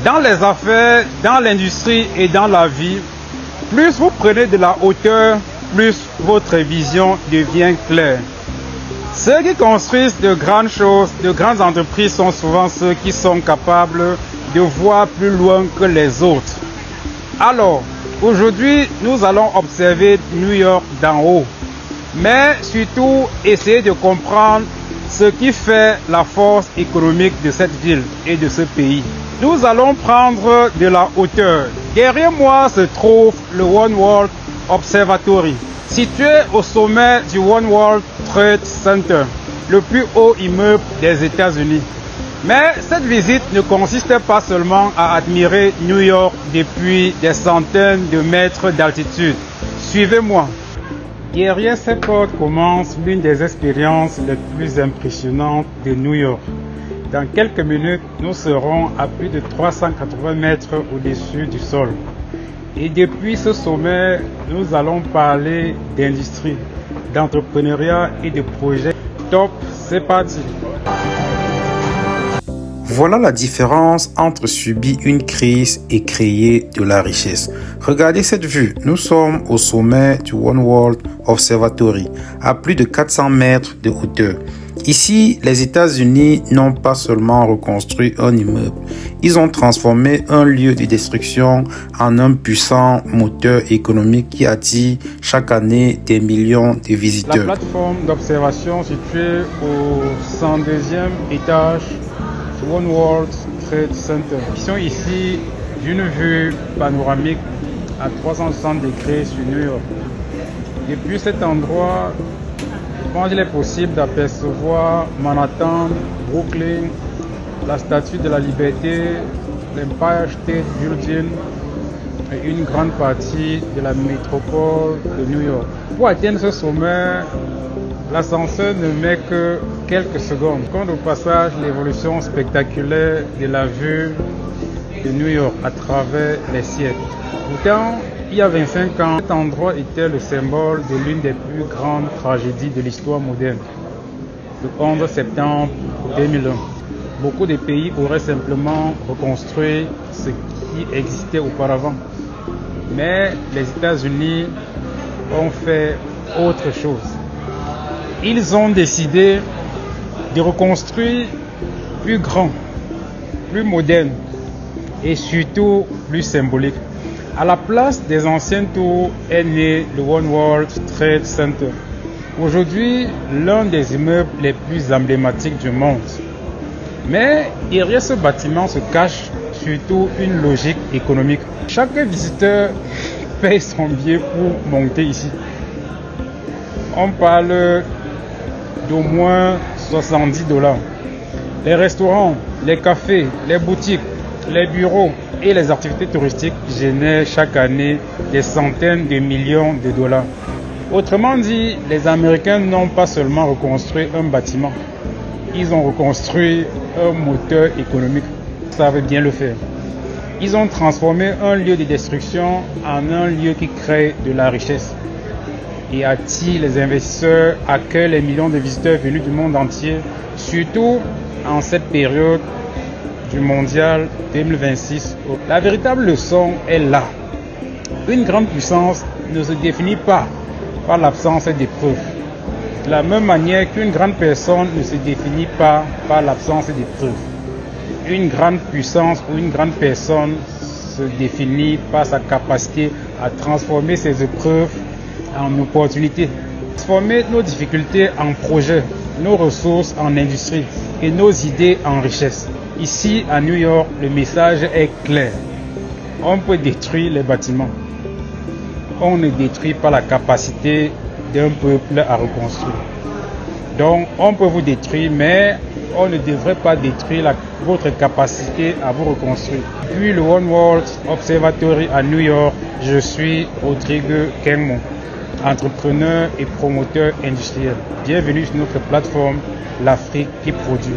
Dans les affaires, dans l'industrie et dans la vie, plus vous prenez de la hauteur, plus votre vision devient claire. Ceux qui construisent de grandes choses, de grandes entreprises sont souvent ceux qui sont capables de voir plus loin que les autres. Alors, aujourd'hui, nous allons observer New York d'en haut, mais surtout essayer de comprendre ce qui fait la force économique de cette ville et de ce pays. Nous allons prendre de la hauteur. Derrière moi se trouve le One World Observatory, situé au sommet du One World Trade Center, le plus haut immeuble des États-Unis. Mais cette visite ne consiste pas seulement à admirer New York depuis des centaines de mètres d'altitude. Suivez-moi. Derrière ces portes commence l'une des expériences les plus impressionnantes de New York. Dans quelques minutes, nous serons à plus de 380 mètres au-dessus du sol. Et depuis ce sommet, nous allons parler d'industrie, d'entrepreneuriat et de projets. Top, c'est parti! Voilà la différence entre subir une crise et créer de la richesse. Regardez cette vue. Nous sommes au sommet du One World Observatory, à plus de 400 mètres de hauteur. Ici, les États-Unis n'ont pas seulement reconstruit un immeuble, ils ont transformé un lieu de destruction en un puissant moteur économique qui attire chaque année des millions de visiteurs. La plateforme d'observation située au 102e étage du One World Trade Center. Ils sont ici d'une vue panoramique à 360 degrés sur New York. Depuis cet endroit, je pense qu'il est possible d'apercevoir Manhattan, Brooklyn, la Statue de la Liberté, l'Empire State Building et une grande partie de la métropole de New York. Pour atteindre ce sommet, l'ascenseur ne met que quelques secondes. Compte au passage l'évolution spectaculaire de la vue de New York à travers les siècles. Pourtant, il y a 25 ans, cet endroit était le symbole de l'une des plus grandes tragédies de l'histoire moderne, le 11 septembre 2001. Beaucoup de pays auraient simplement reconstruit ce qui existait auparavant. Mais les États-Unis ont fait autre chose. Ils ont décidé de reconstruire plus grand, plus moderne et surtout plus symbolique. À la place des anciennes tours est né le One World Trade Center. Aujourd'hui, l'un des immeubles les plus emblématiques du monde. Mais derrière ce bâtiment se cache surtout une logique économique. Chaque visiteur paye son billet pour monter ici. On parle d'au moins $70. Les restaurants, les cafés, les boutiques, les bureaux et les activités touristiques génèrent chaque année des centaines de millions de dollars. Autrement dit, les Américains n'ont pas seulement reconstruit un bâtiment, ils ont reconstruit un moteur économique. Ils savent bien le faire. Ils ont transformé un lieu de destruction en un lieu qui crée de la richesse et attire les investisseurs, accueille les millions de visiteurs venus du monde entier, surtout en cette période du mondial 2026. La véritable leçon est là. Une grande puissance ne se définit pas par l'absence d'épreuves. De la même manière qu'une grande personne ne se définit pas par l'absence d'épreuves. Une grande puissance ou une grande personne se définit par sa capacité à transformer ses épreuves en opportunités. Transformer nos difficultés en projets, nos ressources en industrie et nos idées en richesse. Ici, à New York, le message est clair. On peut détruire les bâtiments. On ne détruit pas la capacité d'un peuple à reconstruire. Donc, on peut vous détruire, mais on ne devrait pas détruire votre capacité à vous reconstruire. Puis le One World Observatory à New York, je suis Rodrigue Kengmo, entrepreneur et promoteur industriel. Bienvenue sur notre plateforme, l'Afrique qui produit.